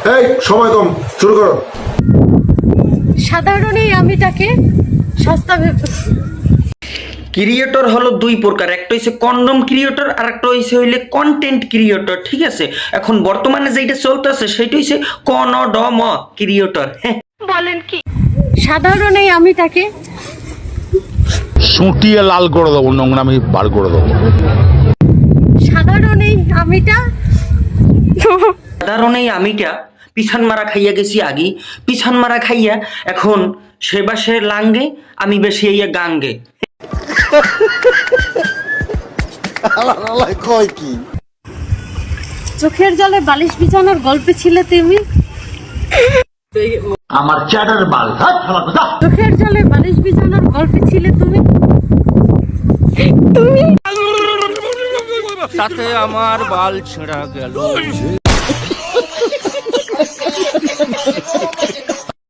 এই সময় কম, শুরু করো। সাধারণ এই আমিটাকে সস্তা ভেবে ক্রিয়েটর হলো দুই প্রকার, একটা হইছে কন্ডম ক্রিয়েটর আর একটা হইছে হইলে কন্টেন্ট ক্রিয়েটর। ঠিক আছে, এখন বর্তমানে যেটা চলতেছে সেটা হইছে কনডম ক্রিয়েটর। বলেন কি সাধারণ এই আমিটাকে সুটিয়ে লাল করে দেবো, নোংরামি বার করে দেবো। সাধারণ এই আমিটা সাধারণ এই আমিটা পিছান মারা খাইয়া গেছি আগে, পিছান মারা খাইয়া এখন সে বাসে লাঙ্গে, আমি বেশি ইয়া গাঙ্গে। চোখের জলে বালিশ বিছানোর গল্পে ছিলে তুমি। আমার চ্যাটার বাল, চোখের জলে বালিশ বিছানোর গল্পে ছিলে তুমি। তাতে আমার বাল ছেঁড়া গেল।